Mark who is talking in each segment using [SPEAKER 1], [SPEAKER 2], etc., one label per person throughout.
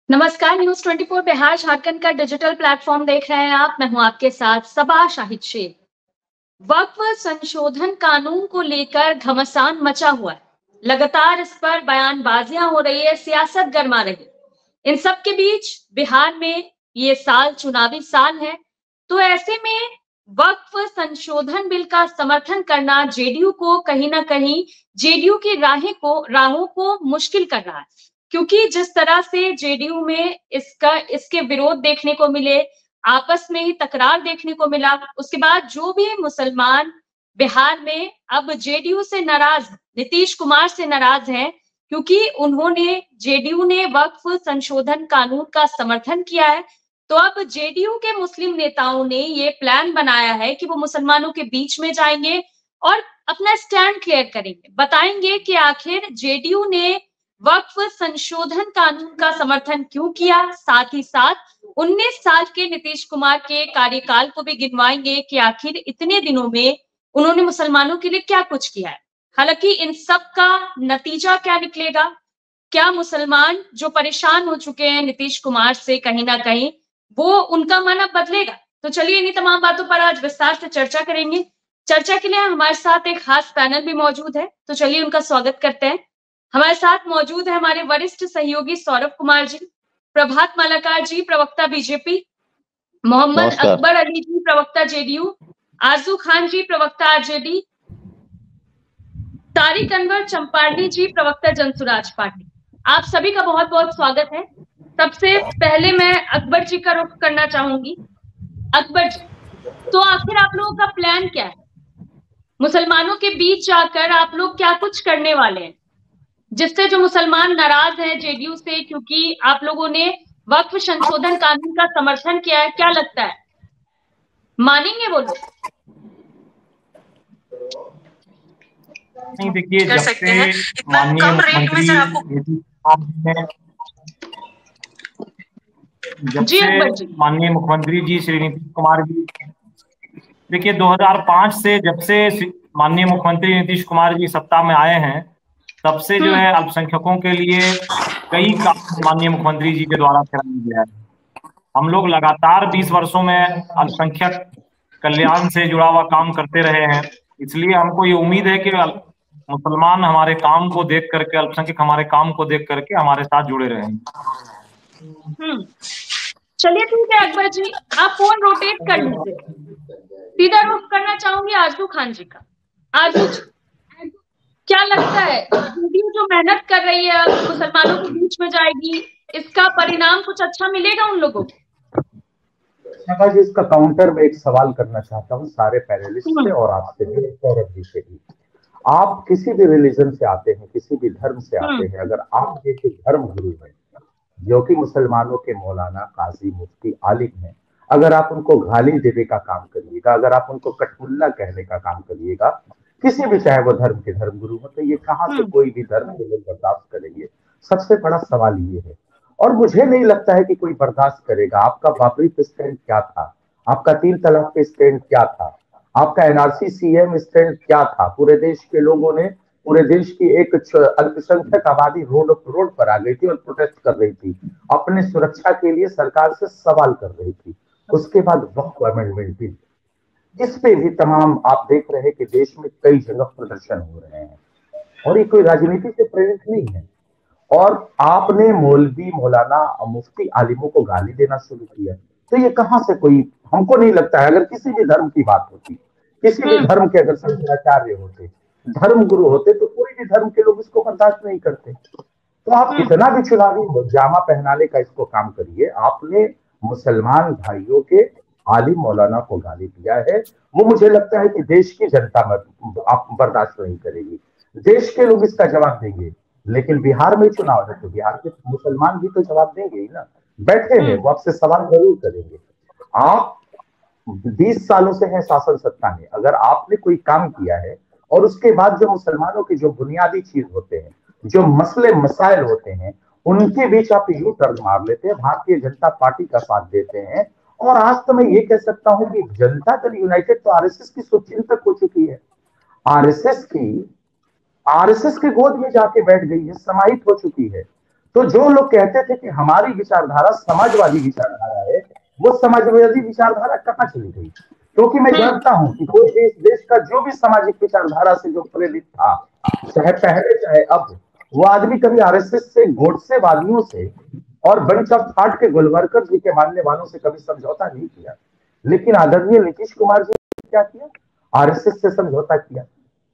[SPEAKER 1] नमस्कार। न्यूज 24 बिहार झारखंड का digital platform देख रहे हैं आप। मैं हूं आपके साथ सबा शाहिद शेख। वक्फ संशोधन कानून को लेकर घमासान मचा हुआ है। लगातार इस पर बयानबाजियां हो रही है, सियासत गर्मा रही है। इन सब के बीच बिहार में ये साल चुनावी साल है, तो ऐसे में वक्फ संशोधन बिल का समर्थन करना जेडीयू को कहीं ना कहीं जेडीयू की राहों को मुश्किल कर रहा है, क्योंकि जिस तरह से जेडीयू में इसके विरोध देखने को मिले, आपस में ही तकरार देखने को मिला, उसके बाद जो भी मुसलमान बिहार में अब जेडीयू से नाराज, नीतीश कुमार से नाराज हैं, क्योंकि जेडीयू ने वक्फ संशोधन कानून का समर्थन किया है। तो अब जेडीयू के मुस्लिम नेताओं ने ये प्लान बनाया है कि वो मुसलमानों के बीच में जाएंगे और अपना स्टैंड क्लियर करेंगे, बताएंगे कि आखिर जेडीयू ने वक्फ संशोधन कानून का समर्थन क्यों किया। साथ ही साथ 19 साल के नीतीश कुमार के कार्यकाल को भी गिनवाएंगे कि आखिर इतने दिनों में उन्होंने मुसलमानों के लिए क्या कुछ किया है। हालांकि इन सब का नतीजा क्या निकलेगा, क्या मुसलमान जो परेशान हो चुके हैं नीतीश कुमार से, कहीं ना कहीं वो उनका मन अब बदलेगा। तो चलिए इन्हीं तमाम बातों पर आज विस्तार से चर्चा करेंगे। चर्चा के लिए हमारे साथ एक खास पैनल भी मौजूद है, तो चलिए उनका स्वागत करते हैं। हमारे साथ मौजूद है हमारे वरिष्ठ सहयोगी सौरभ कुमार जी, प्रभात मालाकार जी प्रवक्ता बीजेपी, मोहम्मद अकबर अली जी प्रवक्ता जेडीयू, आरजू खान जी प्रवक्ता आरजेडी, तारिक अनवर चंपारनी जी प्रवक्ता जनसुराज पार्टी। आप सभी का बहुत बहुत स्वागत है। सबसे पहले मैं अकबर जी का रुख करना चाहूंगी। अकबर जी, तो आखिर आप लोगों का प्लान क्या है? मुसलमानों के बीच जाकर आप लोग क्या कुछ करने वाले हैं, जिससे जो मुसलमान नाराज हैं जेडीयू से, क्योंकि आप लोगों ने वक्फ संशोधन कानून का समर्थन किया है? क्या लगता है, मानेंगे वो लोग?
[SPEAKER 2] नहीं, देखिए, जब से माननीय मुख्यमंत्री माननीय मुख्यमंत्री जी श्री नीतीश कुमार जी, देखिए 2005 से जब से माननीय मुख्यमंत्री नीतीश कुमार जी सत्ता में आए हैं, तब से जो है अल्पसंख्यकों के लिए कई काम माननीय मुख्यमंत्री जी के द्वारा कराया गया है। हम लोग लगातार 20 वर्षों में अल्पसंख्यक कल्याण से जुड़ा हुआ काम करते रहे हैं, इसलिए हमको ये उम्मीद है कि मुसलमान हमारे काम को देख करके, अल्पसंख्यक हमारे काम को देख करके हमारे साथ जुड़े रहेंगे।
[SPEAKER 1] चलिए ठीक है अकबर जी, आप फोन रोटेट कर लीजिए। सीधा रुख करना चाहूंगी आरजू खान जी का। आरजू जी, क्या लगता है जेडीयू जो मेहनत कर रही है मुसलमानों के बीच में जाएगी, इसका परिणाम कुछ अच्छा मिलेगा उन लोगों को?
[SPEAKER 3] जी, इसका काउंटर में एक सवाल करना चाहता हूँ सारे पैनलिस्ट से और आपसे भी, सौरभ जी से भी। आप किसी भी रिलीजन से आते हैं, किसी भी धर्म से आते हैं, अगर आप जैसे धर्म गुरु हैं जो कि मुसलमानों के मौलाना, काजी, मुफ्ती, आलिम हैं, अगर आप उनको गाली देने का काम करिएगा, अगर आप उनको कटमुल्ला कहने का काम करिएगा, किसी भी चाहे वो धर्म के धर्म गुरु हो, तो ये कहाँ से कोई भी धर्म के लोग बर्दाश्त करेंगे? सबसे बड़ा सवाल ये है, और मुझे नहीं लगता है कि कोई बर्दाश्त करेगा। आपका बाबरी पे स्टैंड क्या था? आपका 3 तलाक पे स्टैंड क्या था? आपका एनआरसी सीएम स्टैंड क्या था? पूरे देश के लोगों ने, पूरे देश की एक अल्पसंख्यक आबादी रोड पर आ गई थी और प्रोटेस्ट कर रही थी, अपने सुरक्षा के लिए सरकार से सवाल कर रही थी। उसके बाद वक्फ अमेंडमेंट बिल, इस पे भी तमाम आप देख रहे हैं कि देश में कई जगह प्रदर्शन हो रहे हैं, और ये कोई राजनीति से प्रेरित नहीं है। और आपने मौलवी, मौलाना, मुफ्ती, आलिमों को गाली देना शुरू किया, तो ये कहां से कोई, हमको नहीं लगता है, अगर किसी भी धर्म की बात होती, किसी भी धर्म के अगर शंकराचार्य होते, धर्म गुरु होते, तो कोई भी धर्म के लोग इसको बर्दाश्त नहीं करते। तो आप कितना भी चुनावी जामा पहनाने का इसको काम करिए, आपने मुसलमान भाइयों के आलिम मौलाना को गाली दिया है, वो मुझे लगता है कि देश की जनता आप बर्दाश्त नहीं करेगी, देश के लोग इसका जवाब देंगे। लेकिन बिहार में चुनाव है तो बिहार के मुसलमान भी तो जवाब देंगे ही ना, बैठे हैं वो आपसे सवाल जरूर करेंगे। आप 20 सालों से हैं शासन सत्ता में, अगर आपने कोई काम किया है और उसके बाद जो मुसलमानों के जो बुनियादी चीज होते हैं, जो मसले मसाइल होते हैं, उनके बीच आप यू टर्न मार लेते हैं, भारतीय जनता पार्टी का साथ देते हैं। और आज तो मैं ये कह सकता हूं कि जनता दल यूनाइटेड तो आरएसएस की शुभचिंतक हो चुकी है, आरएसएस की गोद में जाके बैठ गई है, समाहित हो चुकी है। तो जो लोग कहते थे कि हमारी विचारधारा समाजवादी विचारधारा है, वो समाजवादी विचारधारा कहाँ चली गई? क्योंकि मैं जानता हूं कि कोई देश का जो भी सामाजिक विचारधारा से जो प्रेरित था, चाहे पहले चाहे अब, वो आदमी कभी आरएसएस से, गोडसेवादियों से और बंच ऑफ थॉट के गोलवलकर जी के मानने वालों से कभी समझौता नहीं किया। लेकिन आदरणीय नीतीश कुमार जी ने क्या किया? आरएसएस से समझौता किया,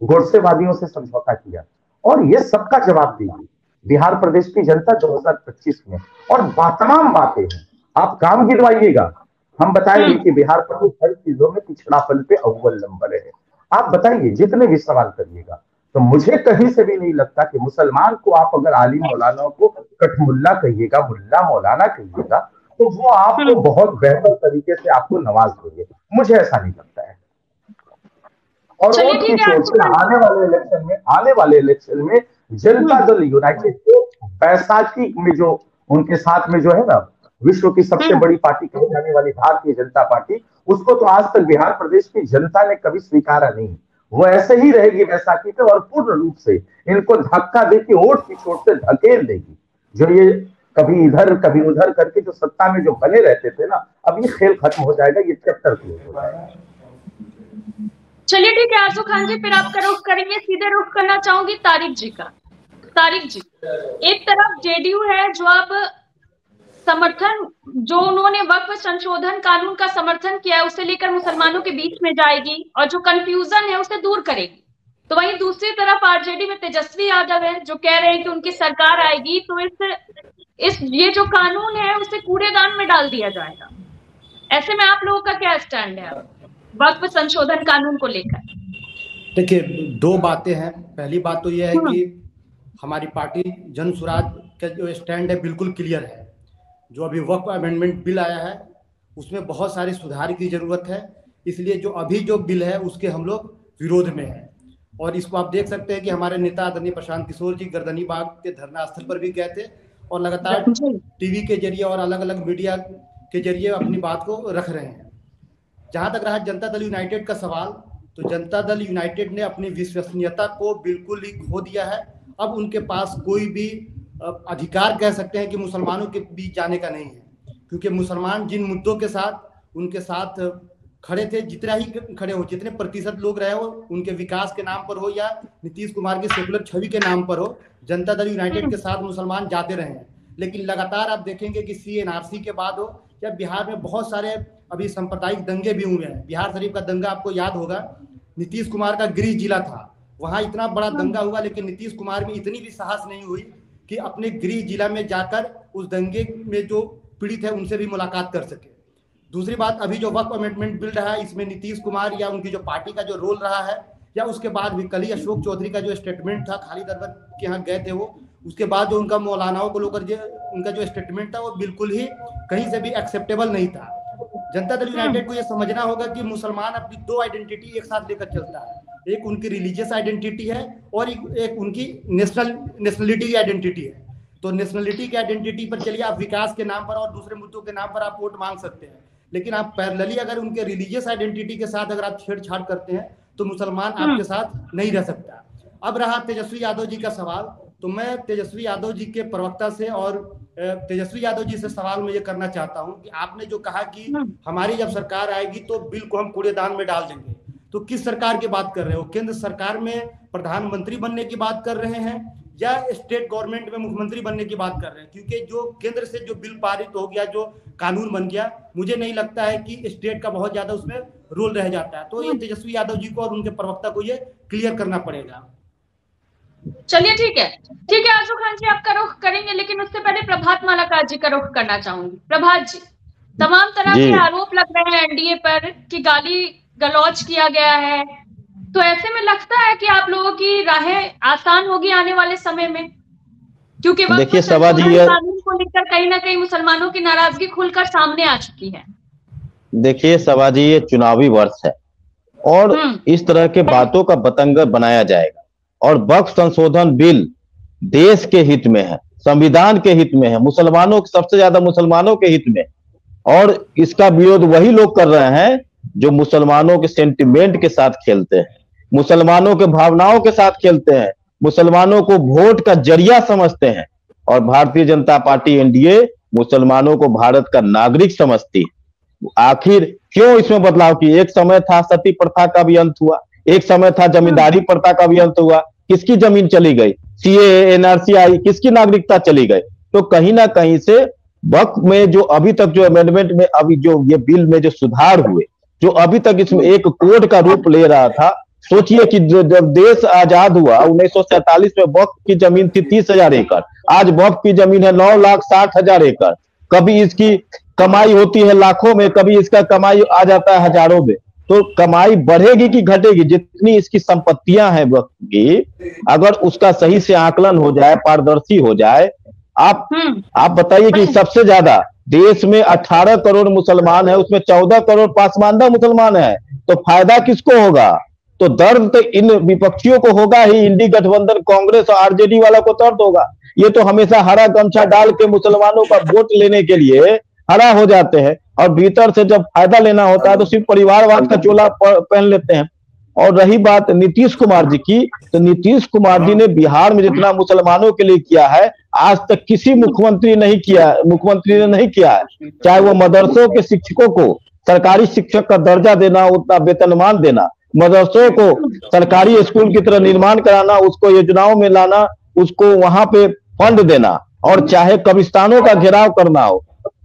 [SPEAKER 3] गोडसेवादियों से समझौता किया, और ये सबका जवाब दीजिए बिहार प्रदेश की जनता 2025 में। और तमाम बातें हैं, आप काम गिनवाइएगा, हम बताएंगे कि बिहार प्रदेश हर चीजों में पिछड़ापन पे अव्वल नंबर है। आप बताइए, जितने भी सवाल करिएगा। तो मुझे कहीं से भी नहीं लगता कि मुसलमान को आप अगर आलिम मौलाना को कठमुल्ला कहिएगा, मुल्ला मौलाना कहिएगा, तो वो आपको बहुत बेहतर तरीके से आपको नवाज देंगे। मुझे ऐसा नहीं लगता है। और वोट की चोट से आने वाले इलेक्शन में जनता दल यूनाइटेड को बैसाखी में जो उनके साथ में जो है ना, विश्व की सबसे बड़ी पार्टी कही जाने वाली भारतीय जनता पार्टी, उसको तो आज तक बिहार प्रदेश की जनता ने कभी स्वीकारा नहीं। वो ऐसे ही रहेगी बैसाखी पे, और पूर्ण रूप से इनको धक्का देके वोट की चोट से धकेल देगी। जो ये कभी इधर कभी उधर करके जो सत्ता में जो बने रहते थे ना, अब ये खेल खत्म हो जाएगा, ये चैप्टर क्लोज हो जाएगा।
[SPEAKER 1] चलिए ठीक है आरजू खान जी, फिर आपका रुख करेंगे, सीधे रुख करना चाहूंगी तारिक जी का। तारिक जी, एक तरफ जेडीयू है जो अब समर्थन, जो उन्होंने वक्फ संशोधन कानून का समर्थन किया है, उसे लेकर मुसलमानों के बीच में जाएगी और जो कंफ्यूजन है उसे दूर करेगी। तो वहीं दूसरी तरफ आरजेडी में तेजस्वी यादव है जो कह रहे हैं कि उनकी सरकार आएगी तो ये जो कानून है उसे कूड़ेदान में डाल दिया जाएगा। ऐसे में आप लोगों का क्या स्टैंड है वक्फ संशोधन कानून को लेकर?
[SPEAKER 4] देखिए, दो बातें हैं। पहली बात तो यह है कि हमारी पार्टी जन स्वराज का जो स्टैंड है बिल्कुल क्लियर है। जो अभी वक्फ अमेंडमेंट बिल आया है उसमें बहुत सारे सुधार की जरूरत है, इसलिए जो अभी जो बिल है उसके हम लोग विरोध में हैं। और इसको आप देख सकते हैं कि हमारे नेता आदरणीय प्रशांत किशोर जी गर्दनी बाग के धरना स्थल पर भी गए थे और लगातार टीवी के जरिए और अलग अलग मीडिया के जरिए अपनी बात को रख रहे हैं। जहां तक रहा जनता दल यूनाइटेड का सवाल, तो जनता दल यूनाइटेड ने अपनी विश्वसनीयता को बिल्कुल ही खो दिया है। अब उनके पास कोई भी अधिकार कह सकते हैं कि मुसलमानों के बीच जाने का नहीं है, क्योंकि मुसलमान जिन मुद्दों के साथ उनके साथ खड़े थे, जितना ही खड़े हो, जितने प्रतिशत लोग रहे हो, उनके विकास के नाम पर हो या नीतीश कुमार की सेकुलर छवि के नाम पर हो, जनता दल यूनाइटेड के साथ मुसलमान जाते रहे हैं। लेकिन लगातार आप देखेंगे कि CNRC के बाद हो या बिहार में बहुत सारे अभी सांप्रदायिक दंगे भी हुए हैं। बिहार शरीफ का दंगा आपको याद होगा, नीतीश कुमार का गृह जिला था, वहां इतना बड़ा दंगा हुआ, लेकिन नीतीश कुमार में इतनी भी साहस नहीं हुई कि अपने गृह जिला में जाकर उस दंगे में जो पीड़ित है उनसे भी मुलाकात कर सके। दूसरी बात, अभी जो वक्फ अमेंडमेंट बिल रहा है इसमें नीतीश कुमार या उनकी जो पार्टी का जो रोल रहा है, या उसके बाद भी कल ही अशोक चौधरी का जो स्टेटमेंट था, खालिद अरवर के यहाँ गए थे वो, उसके बाद जो उनका मौलानाओं को लेकर उनका जो स्टेटमेंट था वो बिल्कुल ही कहीं से भी एक्सेप्टेबल नहीं था। जनता दल यूनाइटेड को ये समझना होगा कि मुसलमान अपनी दो आइडेंटिटी एक साथ लेकर चलता है, एक उनकी रिलीजियस आइडेंटिटी है और एक उनकी नेशनलिटी की आइडेंटिटी है। तो नेशनलिटी की आइडेंटिटी पर चलिए आप विकास के नाम पर और दूसरे मुद्दों के नाम पर आप वोट मांग सकते हैं, लेकिन आप पैरेलली अगर उनके रिलीजियस आइडेंटिटी के साथ अगर आप छेड़छाड़ करते हैं तो मुसलमान आपके साथ नहीं रह सकता। अब रहा तेजस्वी यादव जी का सवाल, तो मैं तेजस्वी यादव जी के प्रवक्ता से और तेजस्वी यादव जी से सवाल मैं ये करना चाहता हूं कि आपने जो कहा कि हमारी जब सरकार आएगी तो बिल को हम कूड़ेदान में डाल देंगे, तो किस सरकार की बात कर रहे हो? केंद्र सरकार में प्रधानमंत्री बनने की बात कर रहे हैं या स्टेट गवर्नमेंट में मुख्यमंत्री बनने की बात कर रहे हैं? क्योंकि जो केंद्र से जो बिल पारित हो गया, जो कानून बन गया, मुझे नहीं लगता है कि स्टेट का बहुत ज्यादा उसमें रोल रह जाता है। तो ये तेजस्वी यादव जी को और उनके प्रवक्ता को ये क्लियर करना पड़ेगा।
[SPEAKER 1] चलिए ठीक है आरजू खान जी, आपका रुख करेंगे, लेकिन उससे पहले प्रभात मालाकार जी का रुख करना चाहूंगी। प्रभात जी, तमाम तरह के आरोप लग रहे हैं एनडीए पर कि गाली गलौज किया गया है, तो ऐसे में लगता है कि आप लोगों की राहें आसान होगी आने वाले समय में? क्योंकि
[SPEAKER 5] देखिए सभा जी,
[SPEAKER 1] कानून को लेकर कहीं ना कहीं मुसलमानों की नाराजगी खुलकर सामने आ चुकी है।
[SPEAKER 5] देखिए सभा जी, ये चुनावी वर्ष है और इस तरह के बातों का बतंगड़ बनाया जाएगा, और वक्फ संशोधन बिल देश के हित में है, संविधान के हित में है, मुसलमानों, सबसे ज्यादा मुसलमानों के हित में, और इसका विरोध वही लोग कर रहे हैं जो मुसलमानों के सेंटिमेंट के साथ खेलते हैं, मुसलमानों के भावनाओं के साथ खेलते हैं, मुसलमानों को वोट का जरिया समझते हैं। और भारतीय जनता पार्टी एनडीए मुसलमानों को भारत का नागरिक समझती है। आखिर क्यों इसमें बदलाव की? एक समय था सती प्रथा का भी अंत हुआ, एक समय था जमींदारी प्रथा का भी अंत हुआ। किसकी जमीन चली गई? सीएए, एनआरसी आई, किसकी नागरिकता चली गई? तो कहीं ना कहीं से वक्त में जो अभी तक जो अमेंडमेंट में अभी जो ये बिल में जो सुधार हुए, जो अभी तक इसमें एक कोड का रूप ले रहा था। सोचिए कि जब देश आजाद हुआ 1947 में वक्फ की जमीन थी 30,000 एकड़, आज वक्फ की जमीन है 9,60,000 एकड़। कभी इसकी कमाई होती है लाखों में, कभी इसका कमाई आ जाता है हजारों में। तो कमाई बढ़ेगी कि घटेगी? जितनी इसकी संपत्तियां हैं वक्त की, अगर उसका सही से आकलन हो जाए, पारदर्शी हो जाए। आप बताइए कि सबसे ज्यादा देश में 18 करोड़ मुसलमान है, उसमें 14 करोड़ पासमानदा मुसलमान है, तो फायदा किसको होगा? तो दर्द तो इन विपक्षियों को होगा ही, इंडी गठबंधन कांग्रेस और आरजेडी वाला को दर्द होगा। ये तो हमेशा हरा गमछा डाल के मुसलमानों का वोट लेने के लिए हरा हो जाते हैं, और भीतर से जब फायदा लेना होता है तो सिर्फ परिवारवाद का चोला पहन लेते हैं। और रही बात नीतीश कुमार जी की, तो नीतीश कुमार जी ने बिहार में जितना मुसलमानों के लिए किया है, आज तक किसी मुख्यमंत्री ने नहीं किया है। चाहे वो मदरसों के शिक्षकों को सरकारी शिक्षक का दर्जा देना, उतना वेतनमान देना, मदरसों को सरकारी स्कूल की तरह निर्माण कराना, उसको योजनाओं में लाना, उसको वहां पे फंड देना, और चाहे कब्रिस्तानों का घेराव करना हो।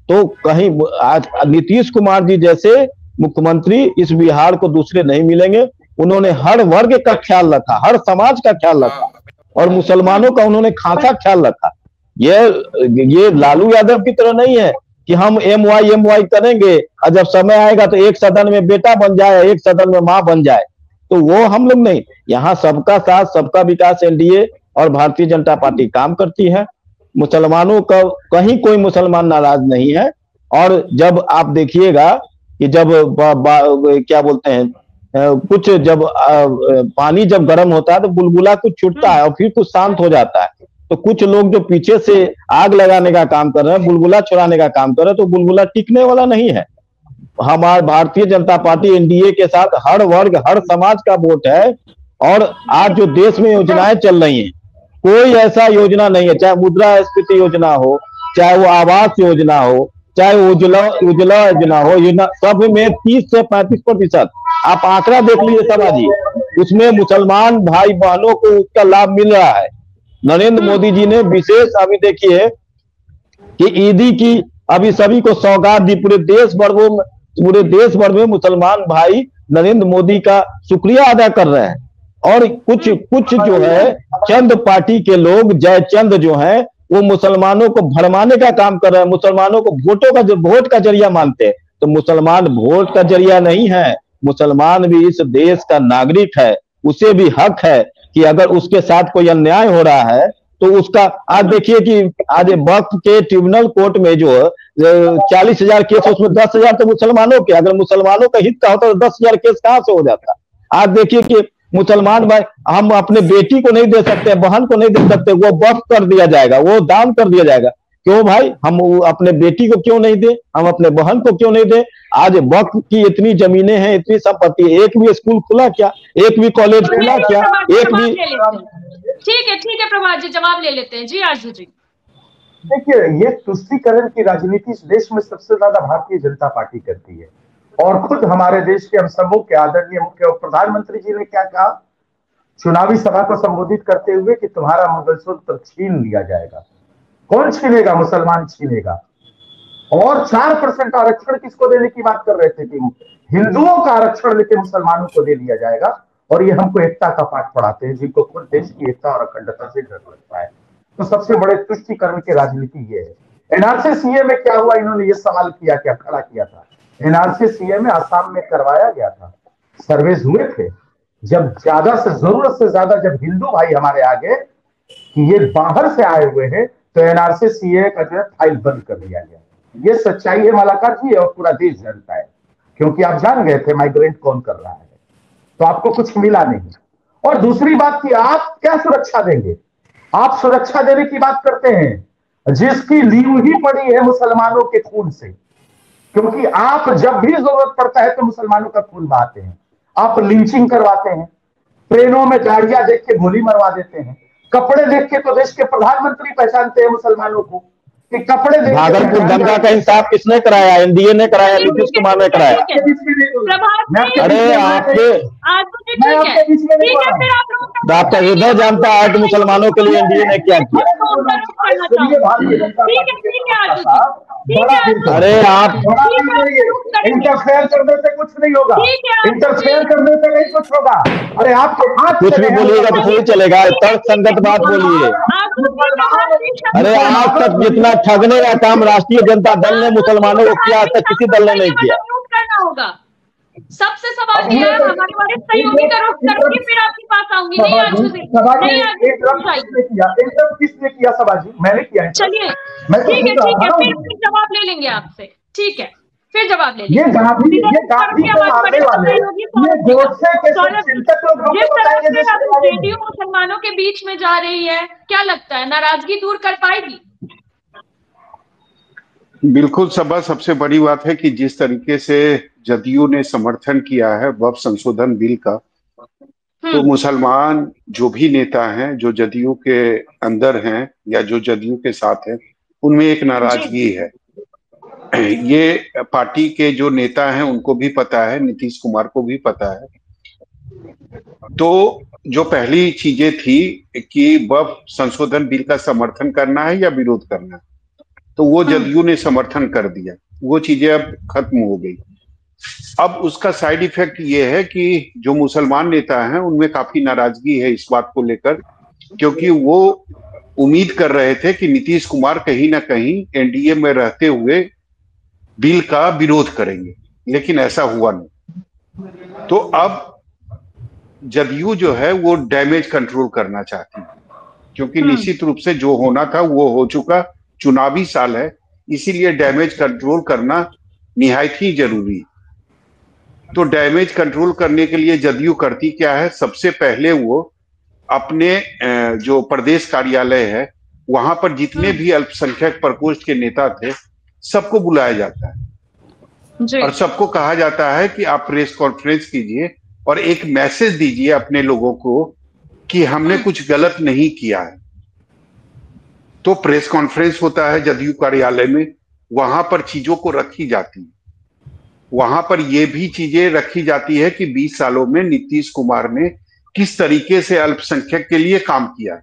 [SPEAKER 5] तो कहीं आज नीतीश कुमार जी जैसे मुख्यमंत्री इस बिहार को दूसरे नहीं मिलेंगे। उन्होंने हर वर्ग का ख्याल रखा, हर समाज का ख्याल रखा, और मुसलमानों का उन्होंने खासा ख्याल रखा। ये लालू यादव की तरह नहीं है कि हम एमवाई करेंगे और जब समय आएगा तो एक सदन में बेटा बन जाए, एक सदन में मां बन जाए। तो वो हम लोग नहीं, यहाँ सबका साथ सबका विकास एनडीए और भारतीय जनता पार्टी काम करती है। मुसलमानों का कहीं कोई मुसलमान नाराज नहीं है। और जब आप देखिएगा कि जब क्या बोलते हैं, कुछ जब पानी जब गर्म होता है तो बुलबुला कुछ छूटता है और फिर कुछ शांत हो जाता है। तो कुछ लोग जो पीछे से आग लगाने का काम कर रहे हैं, बुलबुला छुड़ाने का काम कर रहे हैं, तो बुलबुला टिकने वाला नहीं है। हमारे भारतीय जनता पार्टी एनडीए के साथ हर वर्ग हर समाज का वोट है। और आज जो देश में योजनाएं चल रही हैं, कोई ऐसा योजना नहीं है, चाहे मुद्रास्फीति योजना हो, चाहे वो आवास योजना हो, चाहे उज्ज्वला योजना हो, सब में 30 से 35% आप आंकड़ा देख लीजिए समाजी, उसमें मुसलमान भाई बहनों को उसका लाभ मिल रहा है। नरेंद्र मोदी जी ने विशेष अभी देखिए कि ईदी की अभी सभी को सौगात दी। पूरे देश भर में मुसलमान भाई नरेंद्र मोदी का शुक्रिया अदा कर रहे हैं। और कुछ जो है चंद पार्टी के लोग, जयचंद जो है, वो मुसलमानों को भरमाने का काम कर रहे हैं, मुसलमानों को वोट का जरिया मानते हैं। तो मुसलमान वोट का जरिया नहीं है, मुसलमान भी इस देश का नागरिक है। उसे भी हक है कि अगर उसके साथ कोई अन्याय हो रहा है तो उसका, आज देखिए कि आज वक्फ के ट्रिब्यूनल कोर्ट में जो 40,000 केस, उसमें 10,000 तो मुसलमानों के, अगर मुसलमानों का हित का होता तो 10,000 केस कहां से हो जाता। आज देखिए कि मुसलमान भाई, हम अपने बेटी को नहीं दे सकते, बहन को नहीं दे सकते, वो वक्फ कर दिया जाएगा, वो दान कर दिया जाएगा। क्यों भाई, हम अपने बेटी को क्यों नहीं दे, हम अपने बहन को क्यों नहीं दे? आज वक्फ की इतनी जमीनें हैं, इतनी संपत्ति, एक भी स्कूल खुला क्या, एक भी कॉलेज खुला क्या, एक भी?
[SPEAKER 1] ठीक है प्रभात जी, जवाब ले लेते हैं। जी आरजू जी।
[SPEAKER 3] देखिए, ये तुष्टीकरण की राजनीति इस देश में सबसे ज्यादा भारतीय जनता पार्टी करती है। और खुद हमारे देश के हम सबों के आदरणीय मुख्य प्रधानमंत्री जी ने क्या कहा चुनावी सभा को संबोधित करते हुए कि तुम्हारा मंगलसूत्र छीन लिया जाएगा। कौन छीनेगा? मुसलमान छीनेगा। और 4% आरक्षण किसको देने की बात कर रहे थे कि हिंदुओं का आरक्षण लेके मुसलमानों को दे दिया जाएगा। और ये हमको एकता का पाठ पढ़ाते हैं, जिनको खुद देश की एकता और अखंडता से डर लगता है। तो सबसे बड़े तुष्टीकरण की राजनीति ये है। एनआरसी सीए में क्या हुआ, इन्होंने ये सवाल किया, क्या खड़ा किया था। एनआरसी सीए में आसाम में करवाया गया था, सर्वेज हुए थे। जब ज्यादा से जरूरत से ज्यादा जब हिंदू भाई हमारे आगे कि ये बाहर से आए हुए हैं, तो एनआरसी सीए का जो है फाइल बंद कर दिया गया। ये सच्चाई है मालाकार जी, और पूरा देश जानता है, क्योंकि आप जान गए थे माइग्रेंट कौन कर रहा है, तो आपको कुछ मिला नहीं। और दूसरी बात कि आप क्या सुरक्षा देंगे? आप सुरक्षा देने की बात करते हैं जिसकी लीव ही पड़ी है मुसलमानों के खून से, क्योंकि आप जब भी जरूरत पड़ता है तो मुसलमानों का खून बहाते हैं। आप लिंचिंग करवाते हैं, ट्रेनों में गाड़ियां देख के गोली मरवा देते हैं, कपड़े देख के तो देश के प्रधानमंत्री पहचानते हैं मुसलमानों को कि कपड़े देख के।
[SPEAKER 5] भागलपुर दंगा का इंसाफ किसने कराया? एनडीए ने कराया, नीतीश कुमार ने कराया। अरे आपका हृदय जानता है कि मुसलमानों के लिए एनडीए ने क्या किया। अरे आप
[SPEAKER 3] इंटरफेयर करने से कुछ नहीं होगा, इंटरफेयर करने से नहीं कुछ होगा। अरे आपके हाथ
[SPEAKER 5] कुछ भी बोलिएगा तो नहीं चलेगा, तर्क संगत बात बोलिए। अरे आज तक जितना ठगने का काम राष्ट्रीय जनता दल ने मुसलमानों को किया, आज तक किसी दल ने नहीं किया।
[SPEAKER 1] करना होगा। सबसे सवाल दिया हमारे वाले सहयोगी का रुख करके फिर आपके पास आऊंगी। नहीं आज
[SPEAKER 3] किसने किया सभाजी? मैंने किया।
[SPEAKER 1] चलिए ठीक है फिर जवाब ले लेंगे आपसे। ठीक है फिर जवाब ले लेंगे। रेडियो मुसलमानों के बीच में जा रही है, क्या लगता है नाराजगी दूर कर पाएगी?
[SPEAKER 6] बिल्कुल सभा, सबसे बड़ी बात है कि जिस तरीके से जदयू ने समर्थन किया है वक्फ संशोधन बिल का, तो मुसलमान जो भी नेता हैं जो जदयू के अंदर हैं या जो जदयू के साथ हैं, उनमें एक नाराजगी है। ये पार्टी के जो नेता हैं उनको भी पता है, नीतीश कुमार को भी पता है। तो जो पहली चीजें थी कि वक्फ संशोधन बिल का समर्थन करना है या विरोध करना है, तो वो जदयू ने समर्थन कर दिया, वो चीजें अब खत्म हो गई। अब उसका साइड इफेक्ट ये है कि जो मुसलमान नेता हैं उनमें काफी नाराजगी है इस बात को लेकर, क्योंकि वो उम्मीद कर रहे थे कि नीतीश कुमार कहीं ना कहीं एनडीए में रहते हुए बिल का विरोध करेंगे, लेकिन ऐसा हुआ नहीं। तो अब जदयू जो है वो डैमेज कंट्रोल करना चाहती है, क्योंकि निश्चित रूप से जो होना था वो हो चुका, चुनावी साल है, इसीलिए डैमेज कंट्रोल करना निहायत ही जरूरी है। तो डैमेज कंट्रोल करने के लिए जदयू करती क्या है, सबसे पहले वो अपने जो प्रदेश कार्यालय है वहां पर जितने भी अल्पसंख्यक प्रकोष्ठ के नेता थे सबको बुलाया जाता है और सबको कहा जाता है कि आप प्रेस कॉन्फ्रेंस कीजिए और एक मैसेज दीजिए अपने लोगों को कि हमने कुछ गलत नहीं किया है। तो प्रेस कॉन्फ्रेंस होता है जदयू कार्यालय में, वहां पर चीजों को रखी जाती है। वहां पर यह भी चीजें रखी जाती है कि 20 सालों में नीतीश कुमार ने किस तरीके से अल्पसंख्यक के लिए काम किया है,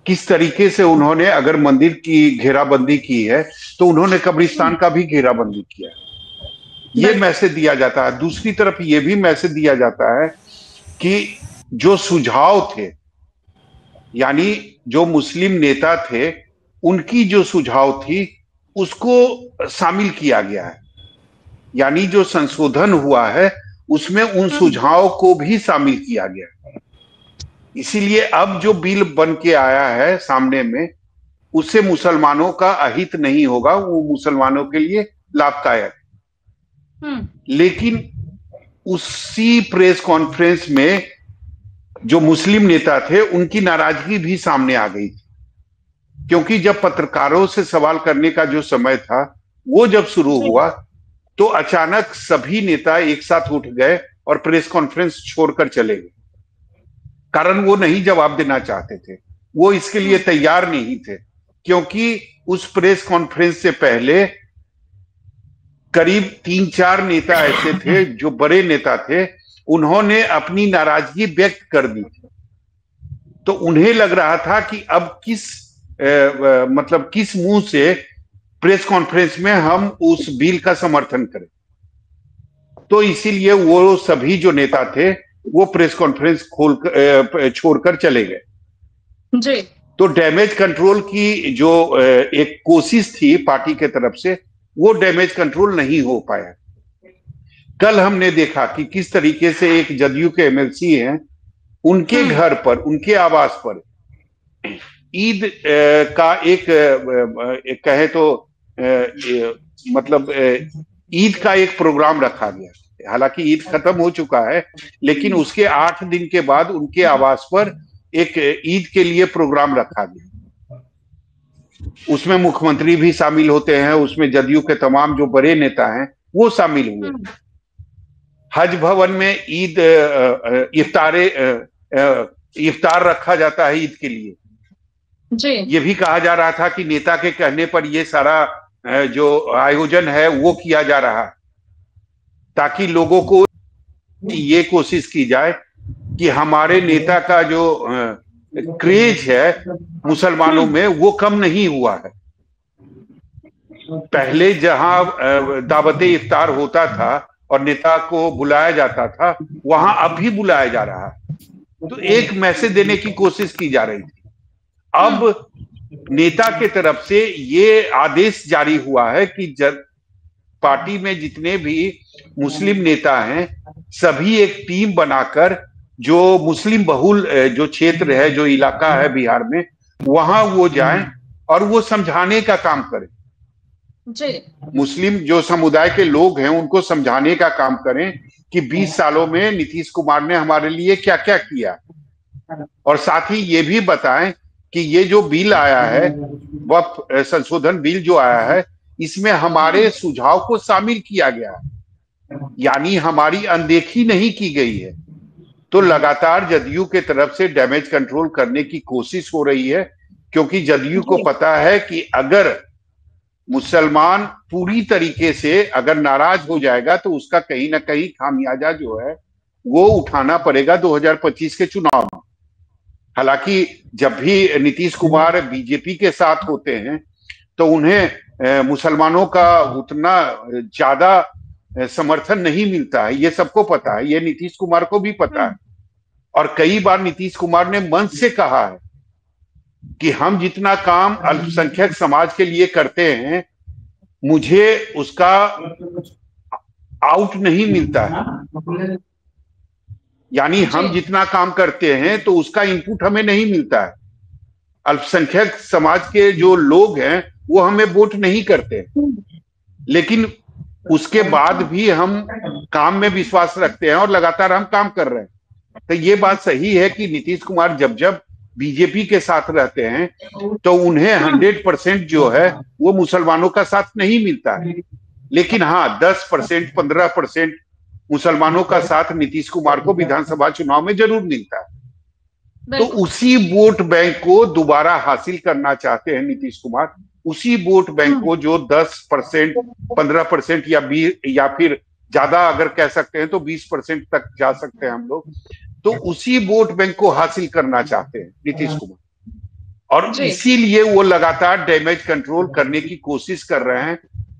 [SPEAKER 6] किस तरीके से उन्होंने अगर मंदिर की घेराबंदी की है तो उन्होंने कब्रिस्तान का भी घेराबंदी किया है। ये मैसेज दिया जाता है। दूसरी तरफ ये भी मैसेज दिया जाता है कि जो सुझाव थे, यानी जो मुस्लिम नेता थे उनकी जो सुझाव थी उसको शामिल किया गया है, यानी जो संशोधन हुआ है उसमें उन सुझाव को भी शामिल किया गया है। इसीलिए अब जो बिल बन के आया है सामने में, उससे मुसलमानों का अहित नहीं होगा, वो मुसलमानों के लिए लाभदायक। लेकिन उसी प्रेस कॉन्फ्रेंस में जो मुस्लिम नेता थे उनकी नाराजगी भी सामने आ गई थी, क्योंकि जब पत्रकारों से सवाल करने का जो समय था वो जब शुरू हुआ तो अचानक सभी नेता एक साथ उठ गए और प्रेस कॉन्फ्रेंस छोड़कर चले गए। कारण वो नहीं जवाब देना चाहते थे, वो इसके लिए तैयार नहीं थे, क्योंकि उस प्रेस कॉन्फ्रेंस से पहले करीब 3-4 नेता ऐसे थे जो बड़े नेता थे, उन्होंने अपनी नाराजगी व्यक्त कर दी थी। तो उन्हें लग रहा था कि अब किस मुंह से प्रेस कॉन्फ्रेंस में हम उस बिल का समर्थन करें। तो इसीलिए वो सभी जो नेता थे वो प्रेस कॉन्फ्रेंस छोड़कर चले गए
[SPEAKER 1] जी।
[SPEAKER 6] तो डैमेज कंट्रोल की जो एक कोशिश थी पार्टी के तरफ से, वो डैमेज कंट्रोल नहीं हो पाया। कल हमने देखा कि किस तरीके से एक जदयू के एमएलसी हैं, उनके घर पर, उनके आवास पर ईद का एक कहे तो मतलब ईद का एक प्रोग्राम रखा गया। हालांकि ईद खत्म हो चुका है, लेकिन उसके 8 दिन के बाद उनके आवास पर एक ईद के लिए प्रोग्राम रखा गया। उसमें मुख्यमंत्री भी शामिल होते हैं, उसमें जदयू के तमाम जो बड़े नेता हैं वो शामिल हुए। हज भवन में ईद इफ्तारे इफ्तार रखा जाता है ईद के लिए।
[SPEAKER 1] जी।
[SPEAKER 6] ये भी कहा जा रहा था कि नेता के कहने पर ये सारा जो आयोजन है वो किया जा रहा है, ताकि लोगों को ये कोशिश की जाए कि हमारे नेता का जो क्रेज है मुसलमानों में वो कम नहीं हुआ है। पहले जहां दावत इफ्तार होता था और नेता को बुलाया जाता था, वहां अब भी बुलाया जा रहा है। तो एक मैसेज देने की कोशिश की जा रही थी। अब नेता के तरफ से ये आदेश जारी हुआ है कि पार्टी में जितने भी मुस्लिम नेता हैं सभी एक टीम बनाकर जो मुस्लिम बहुल जो क्षेत्र है, जो इलाका है बिहार में, वहां वो जाएं और वो समझाने का काम करें।
[SPEAKER 1] जी।
[SPEAKER 6] मुस्लिम जो समुदाय के लोग हैं उनको समझाने का काम करें कि 20 सालों में नीतीश कुमार ने हमारे लिए क्या क्या किया, और साथ ही ये भी बताएं कि ये जो बिल आया है, वक्फ संशोधन बिल जो आया है, इसमें हमारे सुझाव को शामिल किया गया है, यानी हमारी अनदेखी नहीं की गई है। तो लगातार जदयू के तरफ से डैमेज कंट्रोल करने की कोशिश हो रही है, क्योंकि जदयू को पता है कि अगर मुसलमान पूरी तरीके से अगर नाराज हो जाएगा तो उसका कहीं ना कहीं खामियाजा जो है वो उठाना पड़ेगा 2025 के चुनाव में। हालांकि जब भी नीतीश कुमार बीजेपी के साथ होते हैं तो उन्हें मुसलमानों का उतना ज्यादा समर्थन नहीं मिलता है, ये सबको पता है, ये नीतीश कुमार को भी पता है। और कई बार नीतीश कुमार ने मंच से कहा है कि हम जितना काम अल्पसंख्यक समाज के लिए करते हैं मुझे उसका आउट नहीं मिलता है, यानी हम जितना काम करते हैं तो उसका इनपुट हमें नहीं मिलता है। अल्पसंख्यक समाज के जो लोग हैं वो हमें वोट नहीं करते, लेकिन उसके बाद भी हम काम में विश्वास रखते हैं और लगातार हम काम कर रहे हैं। तो ये बात सही है कि नीतीश कुमार जब जब बीजेपी के साथ रहते हैं तो उन्हें 100% जो है वो मुसलमानों का साथ नहीं मिलता है, लेकिन हाँ 10% 15% मुसलमानों का साथ नीतीश कुमार को विधानसभा चुनाव में जरूर मिलता है। तो उसी वोट बैंक को दोबारा हासिल करना चाहते हैं नीतीश कुमार, उसी वोट बैंक को जो 10% 15% या 20 या फिर ज्यादा अगर कह सकते हैं तो 20% तक जा सकते हैं हम लोग, तो उसी वोट बैंक को हासिल करना चाहते हैं नीतीश कुमार। और इसीलिए वो लगातार डैमेज कंट्रोल करने की कोशिश कर रहे हैं।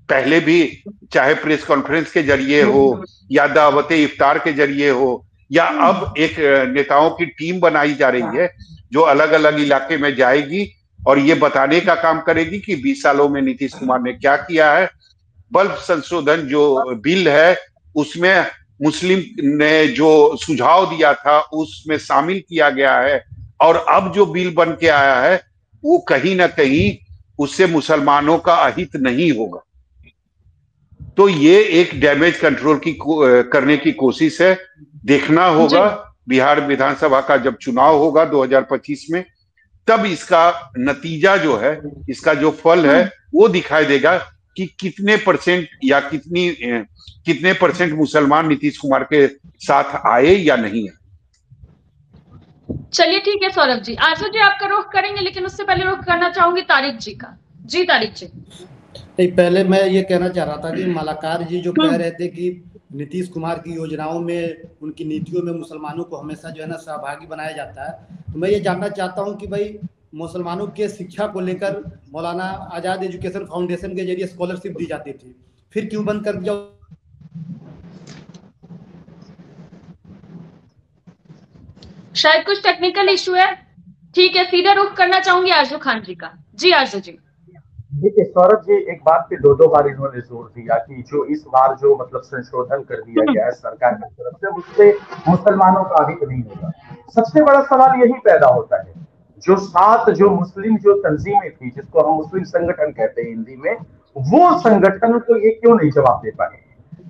[SPEAKER 6] पहले भी चाहे प्रेस कॉन्फ्रेंस के जरिए हो या दावत इफ्तार के जरिए हो, या अब एक नेताओं की टीम बनाई जा रही है जो अलग अलग इलाके में जाएगी और ये बताने का काम करेगी कि 20 सालों में नीतीश कुमार ने क्या किया है। बल्ब संशोधन जो बिल है उसमें मुस्लिम ने जो सुझाव दिया था उसमें शामिल किया गया है, और अब जो बिल बन के आया है वो कहीं ना कहीं उससे मुसलमानों का अहित नहीं होगा। तो ये एक डैमेज कंट्रोल की करने की कोशिश है। देखना होगा बिहार विधानसभा का जब चुनाव होगा 2025 में, तब इसका नतीजा जो है, इसका जो फल है वो दिखाई देगा कि कितने परसेंट या कितने परसेंट मुसलमान नीतीश कुमार के साथ आए या नहीं आए।
[SPEAKER 1] चलिए ठीक है सौरभ जी, आरजू जी आपका रुख करेंगे, लेकिन उससे पहले रुख करना चाहूंगी तारिक जी का। जी तारिक जी।
[SPEAKER 4] नहीं, पहले मैं ये कहना चाह रहा था कि मालाकार जी जो कह रहे थे कि नीतीश कुमार की योजनाओं में, उनकी नीतियों में मुसलमानों को हमेशा जो है ना सहभागी बनाया जाता है, तो मैं ये जानना चाहता हूँ कि भाई मुसलमानों के शिक्षा को लेकर मौलाना आजाद एजुकेशन फाउंडेशन के जरिए स्कॉलरशिप दी जाती थी, फिर क्यों बंद कर दिया?
[SPEAKER 1] शायद कुछ टेक्निकल इशू है। ठीक है, सीधा रुख करना चाहूंगी आरजू खान जी का। जी आरजू जी।
[SPEAKER 3] देखिए सौरभ जी, एक बात पे दो बार इन्होंने जोर दिया कि जो इस बार जो मतलब संशोधन कर दिया गया है सरकार की तरफ से, उससे मुसलमानों का हित नहीं होगा। सबसे बड़ा सवाल यही पैदा होता है, जो 7 जो मुस्लिम जो तंजीमें थी, जिसको हम मुस्लिम संगठन कहते हैं हिंदी में, वो संगठन को ये क्यों नहीं जवाब दे पाए?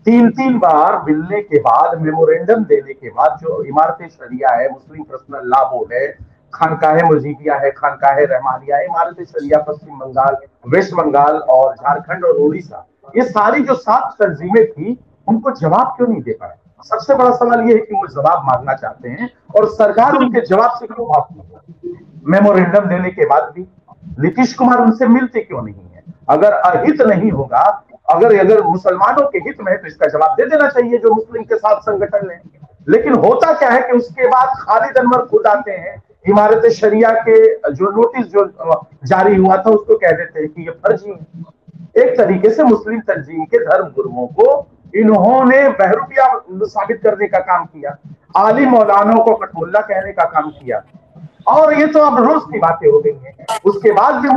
[SPEAKER 3] 3 बार मिलने के बाद, मेमोरेंडम देने के बाद, जो इमारत शरिया है, मुस्लिम पर्सनल लॉ बोर्ड है, खानकाहे मुजीबिया है, खानकाहे रहमानिया, इमारत शरिया पश्चिम बंगाल, वेस्ट बंगाल और झारखंड और उड़ीसा, ये सारी जो 7 तंजीमें थी उनको जवाब क्यों नहीं दे पाए? सबसे बड़ा सवाल ये है कि वो जवाब मांगना चाहते हैं और सरकार उनके जवाब से क्यों भागती है। मेमोरेंडम देने के बाद भी नीतीश कुमार उनसे मिलते क्यों नहीं है। अगर अहित नहीं होगा, अगर मुसलमानों के हित में है तो इसका जवाब दे देना चाहिए जो मुस्लिम के साथ संगठन है। लेकिन होता क्या है कि उसके बाद खालिद अनवर खुद आते हैं, इमारत शरिया के जो नोटिस जो जारी हुआ था उसको कह देते हैं कि ये फर्जी है। एक तरीके से मुस्लिम तंजीम के धर्म गुरुओं को इन्होंने बहरूपिया साबित करने का काम किया, आली मौलानों को कठमुल्ला कहने का काम किया, और ये तो अब रोज की बातें हो गई हैं। उसके बाद भी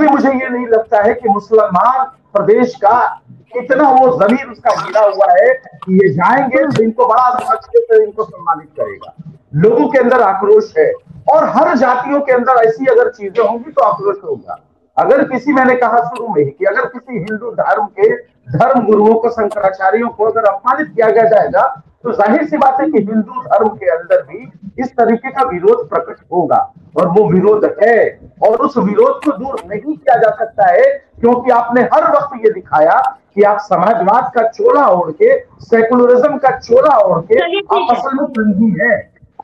[SPEAKER 3] मुझे ये नहीं लगता है कि मुसलमान प्रदेश का इतना वो जमीन उसका गिरा हुआ है कि ये जाएंगे तो इनको बड़ा अच्छे से इनको सम्मानित करेगा। लोगों के अंदर आक्रोश है और हर जातियों के अंदर ऐसी अगर चीजें होंगी तो आक्रोश होगा। अगर किसी, मैंने कहा शुरू में ही कि अगर किसी हिंदू धर्म के धर्म गुरुओं को, शंकराचार्यों को अगर अपमानित किया जाएगा तो जाहिर सी बात है कि हिंदू धर्म के अंदर भी इस तरीके का विरोध प्रकट होगा और वो विरोध है और उस विरोध को दूर नहीं किया जा सकता है, क्योंकि आपने हर वक्त ये दिखाया कि आप समाजवाद का चोला ओढ़ के, सेकुलरिज्म का चोला ओढ़ के आप असल में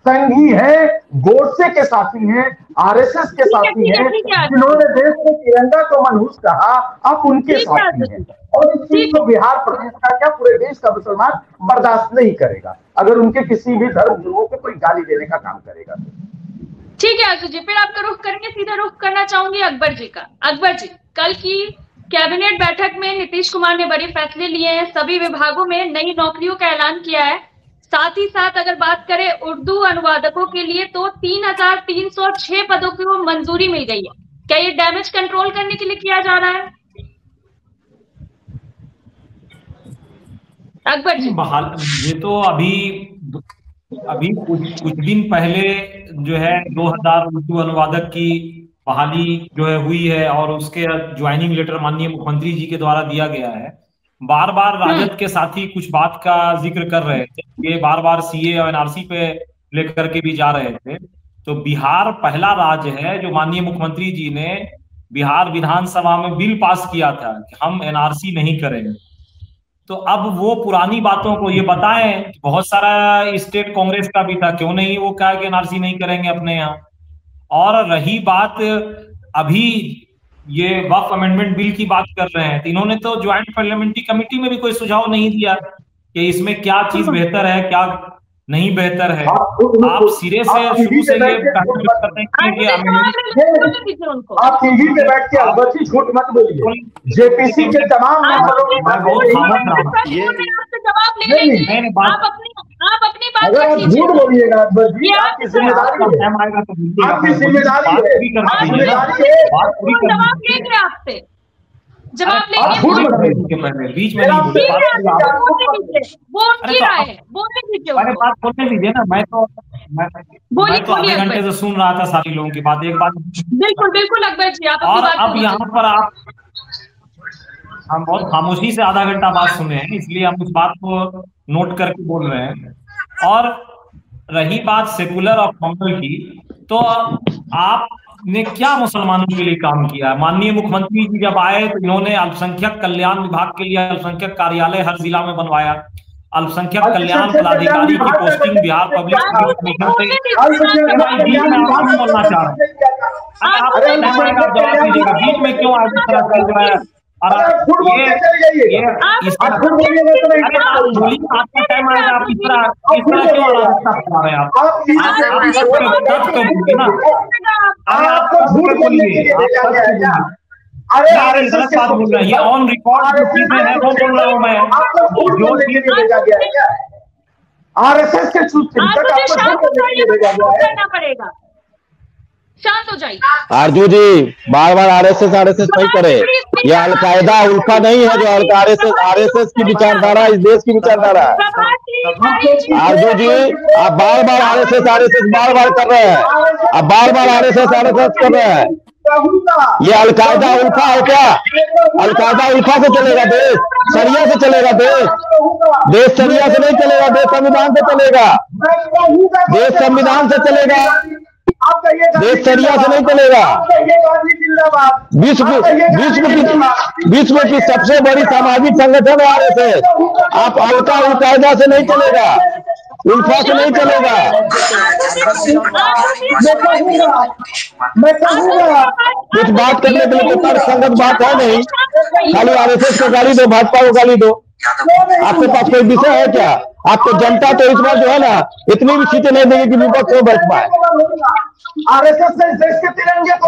[SPEAKER 3] संघी है, गोडसे के साथी हैं, आरएसएस के साथी हैं, जिन्होंने देश में तिरंगा को मनहूस कहा, आप उनके साथी हैं। और इस चीज को बिहार प्रदेश का क्या पूरे देश का मुसलमान बर्दाश्त नहीं करेगा अगर उनके किसी भी धर्म गुरुओं को कोई गाली देने का काम करेगा।
[SPEAKER 1] ठीक है आसू जी, फिर आपका रुख करेंगे, सीधा रुख करना चाहूंगी अकबर जी का। अकबर जी, कल की कैबिनेट बैठक में नीतीश कुमार ने बड़े फैसले लिए हैं, सभी विभागों में नई नौकरियों का ऐलान किया है। साथ ही साथ अगर बात करें उर्दू अनुवादकों के लिए तो 3,306 पदों की मंजूरी मिल गई है। क्या ये डैमेज कंट्रोल करने के लिए किया जा रहा है? अकबर जी,
[SPEAKER 2] ये तो अभी कुछ दिन पहले जो है 2000 उर्दू अनुवादक की बहाली जो है हुई है और उसके ज्वाइनिंग लेटर माननीय मुख्यमंत्री जी के द्वारा दिया गया है। बार बार राजद के साथी कुछ बात का जिक्र कर रहे थे, ये बार बार सीए और एनआरसी पे लेकर के भी जा रहे थे। तो बिहार पहला राज्य है जो माननीय मुख्यमंत्री जी ने बिहार विधानसभा में बिल पास किया था कि हम एनआरसी नहीं करेंगे। तो अब वो पुरानी बातों को ये बताएं, बहुत सारा स्टेट कांग्रेस का भी था, क्यों नहीं वो कहा कि एनआरसी नहीं करेंगे अपने यहाँ। और रही बात अभी ये वक्फ अमेंडमेंट बिल की बात कर रहे हैं, तो इन्होंने तो ज्वाइंट पार्लियामेंट्री कमेटी में भी कोई सुझाव नहीं दिया कि इसमें क्या चीज बेहतर है, क्या नहीं बेहतर है। आप सिरे से शुरू से ये करते हैं कि
[SPEAKER 3] आप टीवी पे बैठ के अकबर जी झूठ मत बोलिए। जेपीसी के तमाम
[SPEAKER 1] आप अपनी बात
[SPEAKER 3] अगर आप झूठ बोलिएगा अकबर जी, आपकी जिम्मेदारी है, आपकी जिम्मेदारी है।
[SPEAKER 1] जवाब लेंगे आपसे, जवाब लेंगे
[SPEAKER 2] बीच में बोलने दीजिए ना। मैं तो आधे घंटे से सुन रहा था सारी लोगों की बात। एक बात
[SPEAKER 1] बिल्कुल अकबर जी, आप
[SPEAKER 2] और अब यहाँ पर हम बहुत खामोशी से आधा घंटा बात सुने हैं, इसलिए हम उस बात को नोट करके बोल रहे हैं। और रही बात सेकुलर और कॉमनल की, तो आपने क्या मुसलमानों के लिए काम किया? माननीय मुख्यमंत्री जी जब आए तो इन्होंने अल्पसंख्यक कल्याण विभाग के लिए अल्पसंख्यक कार्यालय हर जिला में बनवाया। अल्पसंख्यक कल्याण पदाधिकारी की पोस्टिंग बिहार पब्लिक कमीशन से बोलना चाह रहे हैं। जवाब दीजिएगा, बीच में क्यों आज इस तरह चल रहा है? और ये आपका टाइम आएगा, आप इस तरह क्यों अराजकता फैला रहे हैं?
[SPEAKER 3] अरे
[SPEAKER 2] गलत बात बोल रहे हैं, ये ऑन रिकॉर्ड जो चीजें हैं वो बोल रहा हूँ मैं। जो चीज
[SPEAKER 3] आरएसएस के
[SPEAKER 1] पड़ेगा, शांत हो जाइए।
[SPEAKER 5] आरजू जी बार बार आरएसएस नहीं करे, ये अलकायदा उल्फा नहीं है जो आरएसएस की विचारधारा इस देश की विचारधारा है। आरजू जी आप बार बार आरएसएस बार बार कर रहे हैं, आप बार बार आरएसएस कर रहे हैं। ये अलकायदा उल्फा है क्या? अलकायदा उल्फा से चलेगा देश? शरिया से चलेगा देश? देश शरिया से नहीं चलेगा, देश संविधान से चलेगा, देश संविधान से चलेगा। देश सरिया से नहीं चलेगा। विश्व की सबसे बड़ी सामाजिक संगठन है आरएसएस। आप अलकायदा से नहीं चलेगा, उल्फा से नहीं चलेगा। कुछ बात करने के लिए तर्क संगत बात है नहीं, खाली आरएसएस को गाली दो, भाजपा को गाली दो। आपके पास कोई विषय है क्या? आपको जनता तो इस बार जो है ना इतनी भी सीटें नहीं देगी कि विपक्ष में बैठ पाए।
[SPEAKER 7] आरएसएस ने देश के तिरंगे को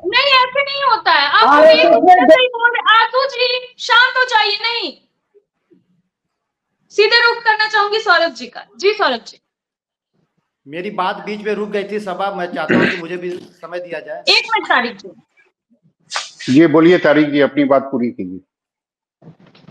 [SPEAKER 1] नहीं, ऐसे नहीं होता है। आप आसू जी शांत हो जाइए। नहीं, सीधे रुख करना चाहूंगी सौरभ जी का। जी सौरभ जी,
[SPEAKER 4] मेरी बात बीच में रुक गई थी सभा, मैं चाहता हूँ कि मुझे भी समय दिया जाए।
[SPEAKER 1] 1 मिनट तारिक जी।
[SPEAKER 6] ये बोलिए तारिक जी, अपनी बात पूरी कीजिए।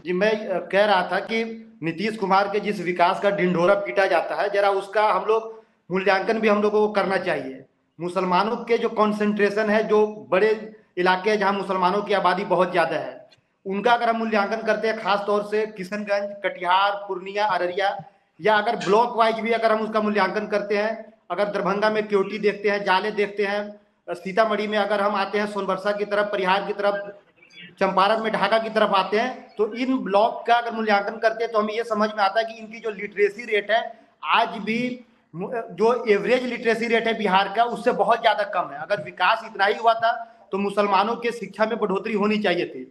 [SPEAKER 4] जी, मैं कह रहा था कि नीतीश कुमार के जिस विकास का ढिंढोरा पीटा जाता है, जरा उसका हम लोग मूल्यांकन भी हम लोगों को करना चाहिए। मुसलमानों के जो कॉन्सेंट्रेशन है, जो बड़े इलाके हैं जहां मुसलमानों की आबादी बहुत ज्यादा है, उनका अगर हम मूल्यांकन करते हैं, खास तौर से किशनगंज, कटिहार, पूर्णिया, अररिया, या अगर ब्लॉक वाइज भी अगर हम उसका मूल्यांकन करते हैं, अगर दरभंगा में केवटी देखते हैं, जाले देखते हैं, सीतामढ़ी में अगर हम आते हैं, सोनबरसा की तरफ, परिहार की तरफ, चंपारण में ढाका की तरफ आते हैं, तो इन ब्लॉक का अगर मूल्यांकन करते हैं तो हमें यह समझ में आता है कि इनकी जो लिटरेसी रेट है, आज भी जो एवरेज लिटरेसी रेट है बिहार का, उससे बहुत ज्यादा कम है। अगर विकास इतना ही हुआ था तो मुसलमानों के शिक्षा में बढ़ोतरी होनी चाहिए थी।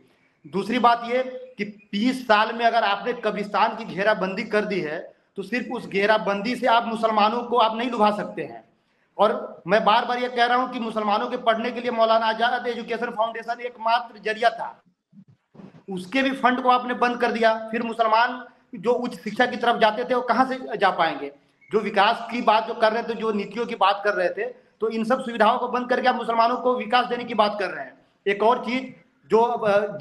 [SPEAKER 4] दूसरी बात यह कि 20 साल में अगर आपने कब्रिस्तान की घेराबंदी कर दी है, तो सिर्फ उस घेराबंदी से आप मुसलमानों को आप नहीं लुभा सकते हैं। और मैं बार बार ये कह रहा हूं कि मुसलमानों के पढ़ने के लिए मौलाना आजाद एजुकेशन फाउंडेशन एकमात्र जरिया था, उसके भी फंड को आपने बंद कर दिया। फिर मुसलमान जो उच्च शिक्षा की तरफ जाते थे वो कहां से जा पाएंगे? जो विकास की बात जो कर रहे थे, जो नीतियों की बात कर रहे थे, तो इन सब सुविधाओं को बंद करके आप मुसलमानों को विकास देने की बात कर रहे हैं। एक और चीज जो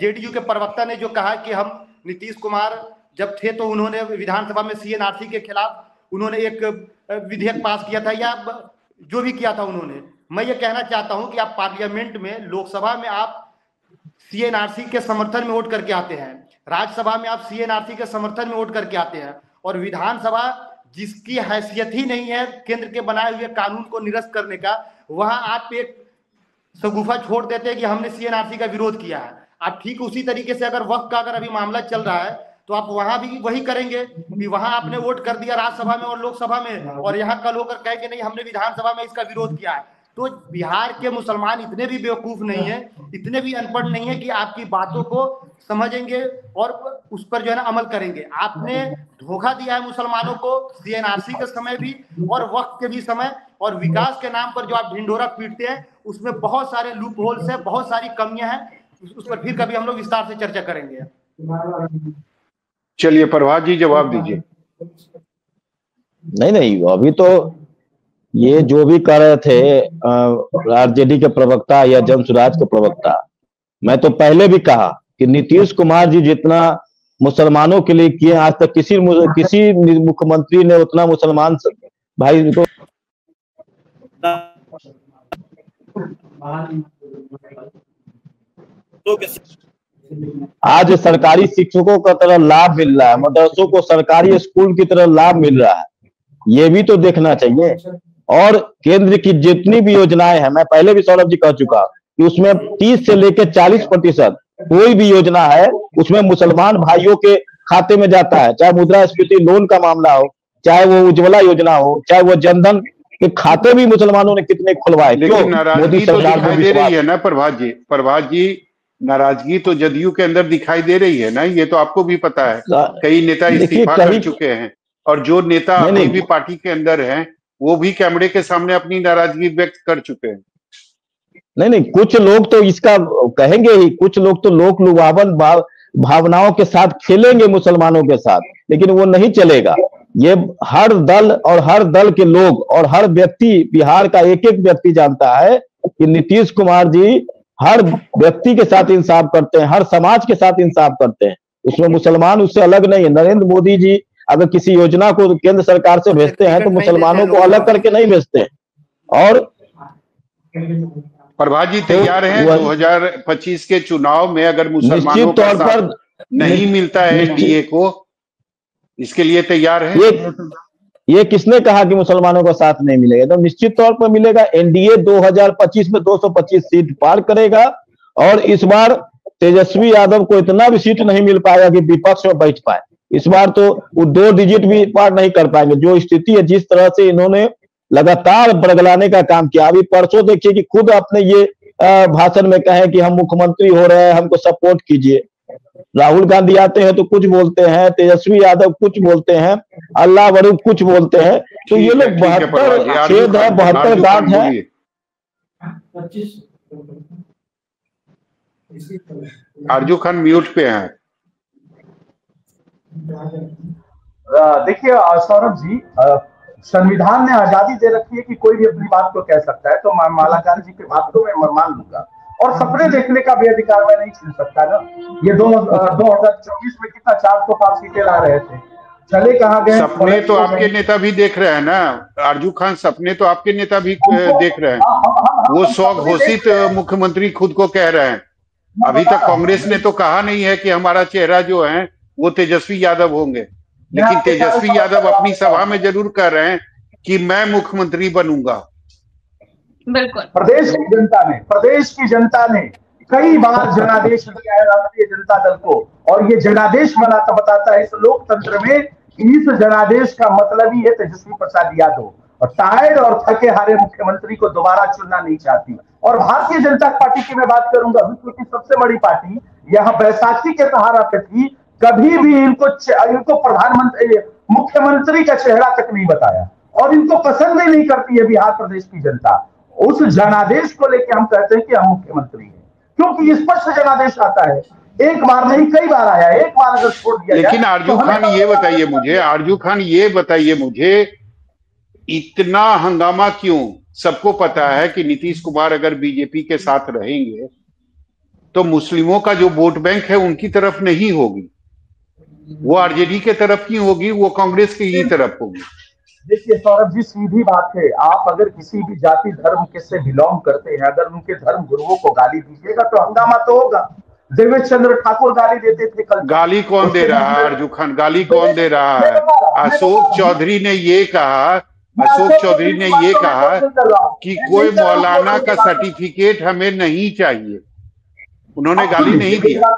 [SPEAKER 4] जेडीयू के प्रवक्ता ने जो कहा कि हम नीतीश कुमार जब थे तो उन्होंने विधानसभा में सीएनआरसी के खिलाफ उन्होंने एक विधेयक पास किया था, या जो भी किया था उन्होंने। मैं ये कहना चाहता हूं कि आप पार्लियामेंट में, लोकसभा में आप सीएनआरसी के समर्थन में वोट करके आते हैं, राज्यसभा में आप सीएनआरसी के समर्थन में वोट करके आते हैं, और विधानसभा जिसकी हैसियत ही नहीं है केंद्र के बनाए हुए कानून को निरस्त करने का, वहां आप एक शगुफा छोड़ देते हैं कि हमने सीएनआरसी का विरोध किया है। आप ठीक उसी तरीके से अगर वक्त का अगर अभी मामला चल रहा है तो आप वहां भी वही करेंगे कि वहां आपने वोट कर दिया राज्यसभा में और लोकसभा में, और यहाँ कल होकर कहेंगे नहीं हमने विधानसभा में इसका विरोध किया है। तो बिहार के मुसलमान इतने भी बेवकूफ नहीं है, इतने भी अनपढ़ नहीं है कि आपकी बातों को समझेंगे और उस पर जो है ना अमल करेंगे। आपने धोखा दिया है मुसलमानों को सीएनआरसी के समय भी और वक्त के भी समय, और विकास के नाम पर जो आप ढिंढोरा पीटते हैं उसमें बहुत सारे लूप होल्स है, बहुत सारी कमियां हैं, उस पर फिर कभी हम लोग विस्तार से चर्चा करेंगे।
[SPEAKER 6] चलिए प्रभात जी जवाब दीजिए।
[SPEAKER 5] नहीं, अभी तो ये जो भी कर रहे थे आरजेडी के प्रवक्ता या जन सुराज के प्रवक्ता, मैं तो पहले भी कहा कि नीतीश कुमार जी जितना मुसलमानों के लिए किए आज तक किसी मुख्यमंत्री ने उतना मुसलमान भाई को आज सरकारी शिक्षकों का तरह लाभ मिल रहा है, मदरसों को सरकारी स्कूल की तरह लाभ मिल रहा है, ये भी तो देखना चाहिए। और केंद्र की जितनी भी योजनाएं हैं, मैं पहले भी सौरभ जी कह चुका कि उसमें 30 से लेकर 40% कोई भी योजना है उसमें मुसलमान भाइयों के खाते में जाता है, चाहे मुद्रास्फीति लोन का मामला हो, चाहे वो उज्ज्वला योजना हो, चाहे वो जनधन के खाते भी मुसलमानों ने कितने खुलवाए।
[SPEAKER 6] लेकिन नाराजगी तो दिखाई दे रही है ना प्रभात जी, नाराजगी तो जदयू के अंदर दिखाई दे रही है ना, ये तो आपको भी पता है। कई नेता इस्तीफा कर चुके हैं, और जो नेता अभी भी पार्टी के अंदर हैं वो भी कैमरे के सामने अपनी नाराजगी व्यक्त कर चुके हैं।
[SPEAKER 5] नहीं, कुछ लोग तो इसका कहेंगे ही, कुछ लोग तो लोक लुभावन भावनाओं के साथ खेलेंगे मुसलमानों के साथ, लेकिन वो नहीं चलेगा। ये हर दल और हर दल के लोग और हर व्यक्ति, बिहार का एक एक व्यक्ति जानता है कि नीतीश कुमार जी हर व्यक्ति के साथ इंसाफ करते हैं, हर समाज के साथ इंसाफ करते हैं, उसमें मुसलमान उससे अलग नहीं है। नरेंद्र मोदी जी अगर किसी योजना को केंद्र सरकार से भेजते हैं तो मुसलमानों को अलग करके नहीं भेजते हैं। और
[SPEAKER 6] प्रभात जी तैयार हैं 2025 के चुनाव में अगर मुसलमानों का साथ नहीं मिलता है एनडीए को, इसके लिए तैयार है?
[SPEAKER 5] ये किसने कहा कि मुसलमानों का साथ नहीं मिलेगा? तो निश्चित तौर पर मिलेगा। एनडीए 2025 में 225 सीट पार करेगा और इस बार तेजस्वी यादव को इतना भी सीट नहीं मिल पाएगा कि विपक्ष में बैठ पाए। इस बार तो वो 2 डिजिट भी पार नहीं कर पाएंगे। जो स्थिति है, जिस तरह से इन्होंने लगातार बरगलाने का काम किया, अभी परसों देखिए कि खुद अपने ये भाषण में कहे कि हम मुख्यमंत्री हो रहे हैं, हमको सपोर्ट कीजिए। राहुल गांधी आते हैं तो कुछ बोलते हैं, तेजस्वी यादव कुछ बोलते हैं, अल्लाह वरूद कुछ बोलते हैं। तो ये लोग 72 छेद है, 72 गांठ है।
[SPEAKER 6] आरजू खान म्यूट पे हैं।
[SPEAKER 3] देखिए सौरभ जी, संविधान ने आजादी दे रखी है कि कोई भी अपनी बात को कह सकता है, तो मालाकार जी की बात को मैं मान लूंगा और सपने देखने का भी अधिकार मैं नहीं छीन सकता ना। ये 2024 में कितना 400 पार सीटें ला रहे थे, चले कहाँ गए?
[SPEAKER 6] सपने तो आपके नेता भी देख रहे हैं ना आरजू खान, सपने तो आपके नेता भी देख रहे हैं। वो 100 घोषित मुख्यमंत्री खुद को कह रहे हैं। अभी तक कांग्रेस ने तो कहा नहीं है कि हमारा चेहरा जो है वो तेजस्वी यादव होंगे, लेकिन तेजस्वी यादव अपनी सभा में जरूर कह रहे हैं कि मैं मुख्यमंत्री बनूंगा।
[SPEAKER 1] बिल्कुल।
[SPEAKER 3] प्रदेश की जनता ने कई बार जनादेश दिया है राष्ट्रीय जनता दल को, और ये जनादेश बताता है इस लोकतंत्र में, इस जनादेश का मतलब ही है तेजस्वी प्रसाद यादव और टायर्ड और थके हारे मुख्यमंत्री को दोबारा चुनना नहीं चाहती। और भारतीय जनता पार्टी की मैं बात करूंगा, विश्व की सबसे बड़ी पार्टी, यहाँ बैसाखी के सहारा पे थी, कभी भी इनको प्रधानमंत्री मुख्यमंत्री का चेहरा तक नहीं बताया, और इनको पसंद ही नहीं करती है बिहार प्रदेश की जनता। उस जनादेश को लेकर हम कहते हैं कि हम मुख्यमंत्री हैं, क्योंकि स्पष्ट जनादेश आता है, एक बार नहीं कई बार आया, एक बार अगर छोड़ दिया।
[SPEAKER 6] लेकिन आरजू खान ये बताइए मुझे, आरजू खान ये बताइए मुझे, इतना हंगामा क्यों? सबको पता है कि नीतीश कुमार अगर बीजेपी के साथ रहेंगे तो मुस्लिमों का जो वोट बैंक है उनकी तरफ नहीं होगी, वो आरजेडी के तरफ की होगी, वो कांग्रेस की ही तरफ होगी।
[SPEAKER 3] देखिए सौरभ जी, सीधी बात है, आप अगर किसी भी जाति धर्म के से बिलोंग करते हैं, अगर उनके धर्म गुरुओं को गाली दीजिएगा तो हंगामा तो होगा। देवेश चंद्र ठाकुर गाली देते थे कल।
[SPEAKER 6] गाली कौन दे रहा है आरजू खान? गाली कौन दे रहा है? अशोक चौधरी ने ये कहा कि कोई मौलाना का सर्टिफिकेट हमें नहीं चाहिए। उन्होंने गाली नहीं दिया।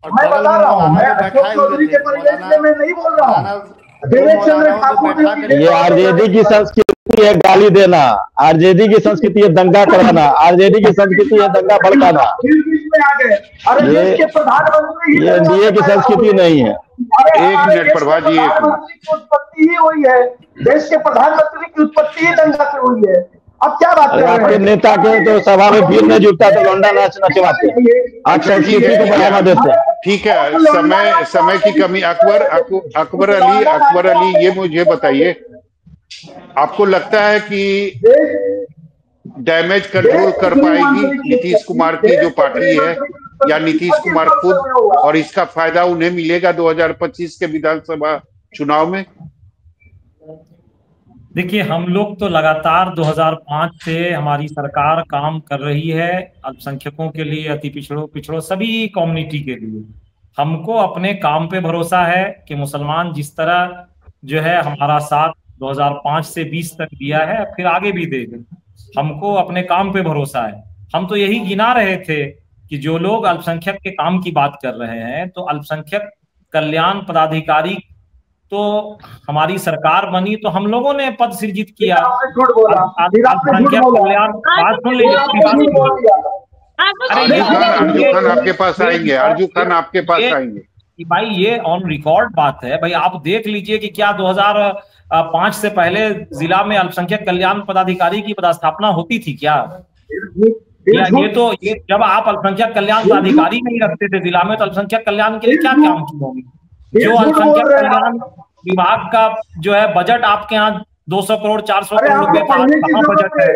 [SPEAKER 3] मैं बता रहा हूँ, मैं अशोक चौधरी के परिवेश में नहीं बोल रहा हूँ। देवेश चंद्र ठाकुर,
[SPEAKER 5] ये आरजेडी की संस्कृति है गाली देना, आरजेडी की संस्कृति है दंगा कराना, आरजेडी की संस्कृति है दंगा भड़काना। ये एनडीए की संस्कृति नहीं है।
[SPEAKER 6] एक मिनट प्रभा जी, एक मिनट।
[SPEAKER 3] उत्पत्ति ही हुई है, देश के प्रधानमंत्री की उत्पत्ति ही दंगा से हुई है। अब क्या बात कर रहे हैं?
[SPEAKER 5] आपके नेता के तो सभा में भीड़ नहीं जुटता तो लौंडा नाच नचवाते, आप संस्कृति को बढ़ावा देते हैं।
[SPEAKER 6] ठीक है, समय की कमी। अकबर अली ये मुझे बताइए, आपको लगता है कि डैमेज कंट्रोल कर पाएगी नीतीश कुमार की जो पार्टी है, या नीतीश कुमार खुद, और इसका फायदा उन्हें मिलेगा 2025 के विधानसभा चुनाव में?
[SPEAKER 2] देखिए, हम लोग तो लगातार 2005 से हमारी सरकार काम कर रही है अल्पसंख्यकों के लिए, अति पिछड़ों सभी कम्युनिटी के लिए। हमको अपने काम पे भरोसा है कि मुसलमान जिस तरह जो है हमारा साथ 2005 से 20 तक दिया है, फिर आगे भी देगा। हमको अपने काम पे भरोसा है। हम तो यही गिना रहे थे कि जो लोग अल्पसंख्यक के काम की बात कर रहे हैं, तो अल्पसंख्यक कल्याण पदाधिकारी तो हमारी सरकार बनी तो हम लोगों ने पद सृजित किया। अल्पसंख्यक कल्याण, बात सुन लीजिए।
[SPEAKER 6] आरजू खान आपके पास आएंगे, आरजू खान आपके पास आएंगे।
[SPEAKER 2] भाई ये ऑन रिकॉर्ड बात है भाई, आप देख लीजिए कि क्या 2005 से पहले जिला में अल्पसंख्यक कल्याण पदाधिकारी की पदस्थापना होती थी क्या? ये जब आप अल्पसंख्यक कल्याण पदाधिकारी नहीं रखते थे जिला में, तो अल्पसंख्यक कल्याण के लिए क्या काम की होगी? जो अल्पसंख्यक कल्याण विभाग का जो है बजट आपके यहाँ 200 करोड़ 400 करोड़ रुपए का कहाँ बजट है?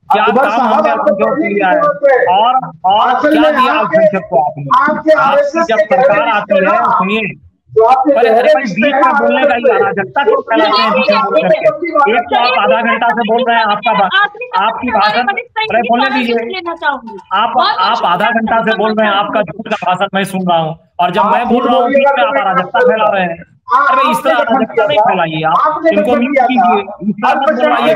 [SPEAKER 2] क्या काम हमने अल्पसंख्यक किया है और क्या दिया अल्पसंख्यक को आपने? आपकी जब सरकार आती है, सुनिए, पर अरे भाई बीच में बोलने का ही अराजकता क्यों फैलाते हैं बीच में बोल करके? एक तो आप आधा घंटा से बोल रहे हैं, आपकी भाषण, अरे बोलने दीजिए। आप आधा घंटा से बोल रहे हैं, आपका झूठ का भाषण मैं सुन रहा हूँ, और जब मैं बोल रहा हूँ बीच में आप अराजकता फैला रहे हैं। अरे इस तरह अराजकता नहीं फैलाइए आप, इनको म्यूट कीजिए, इस तरह मत बोलाइए।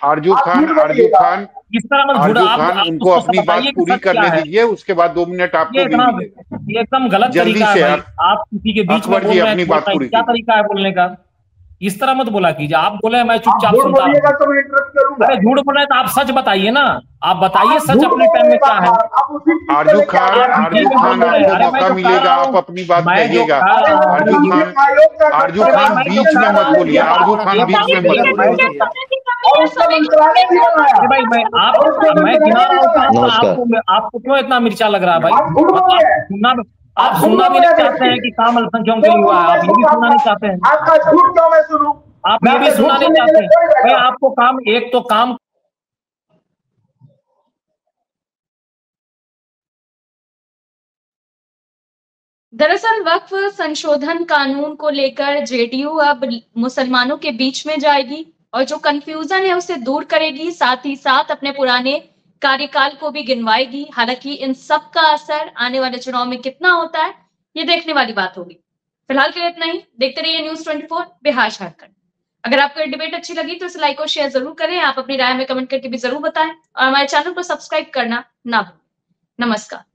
[SPEAKER 6] आरजू खान
[SPEAKER 2] इस तरह मत
[SPEAKER 6] आरजू खान उनको अपनी बात पूरी करने दीजिए, उसके बाद 2 मिनट आपको भी मिलेगा।
[SPEAKER 2] ये एकदम गलत तरीका है भाई, आप किसी के बीच में बोल रहे हैं,
[SPEAKER 6] बात पूरी
[SPEAKER 2] क्या तरीका है बोलने का? इस तरह मत बोला कीजिए। आप बोले मैं चुपचाप सुनता हूं, अरे झूठ बोल रहे तो आप सच बताइए ना, आप बताइए सच अपने टाइम में क्या है।
[SPEAKER 6] आरजू खान आपको मौका मिलेगा, आप अपनी बात कहिएगा। आरजू खान बीच में मत बोलिए, आरजू खान बीच में मत बोलिए।
[SPEAKER 2] भाई मैं गिना रहा हूँ, आपको क्यों इतना मिर्चा लग रहा है भाई? आप सुनना भी नहीं चाहते हैं कि काम अल्पसंख्यकों के लिए हुआ है, आप ये भी सुनना नहीं चाहते हैं, आप ये भी सुनना नहीं चाहते हैं भाई। आपको काम, एक तो काम
[SPEAKER 1] दरअसल वक्फ संशोधन कानून को लेकर जेडीयू अब मुसलमानों के बीच में जाएगी और जो कंफ्यूजन है उसे दूर करेगी, साथ ही साथ अपने पुराने कार्यकाल को भी गिनवाएगी। हालांकि इन सब का असर आने वाले चुनाव में कितना होता है ये देखने वाली बात होगी। फिलहाल के लिए इतना ही। देखते रहिए न्यूज़ 24 बिहार झारखंड। अगर आपको ये डिबेट अच्छी लगी तो इसे लाइक और शेयर जरूर करें। आप अपनी राय में कमेंट करके भी जरूर बताएं और हमारे चैनल को सब्सक्राइब करना ना भूलें। नमस्कार।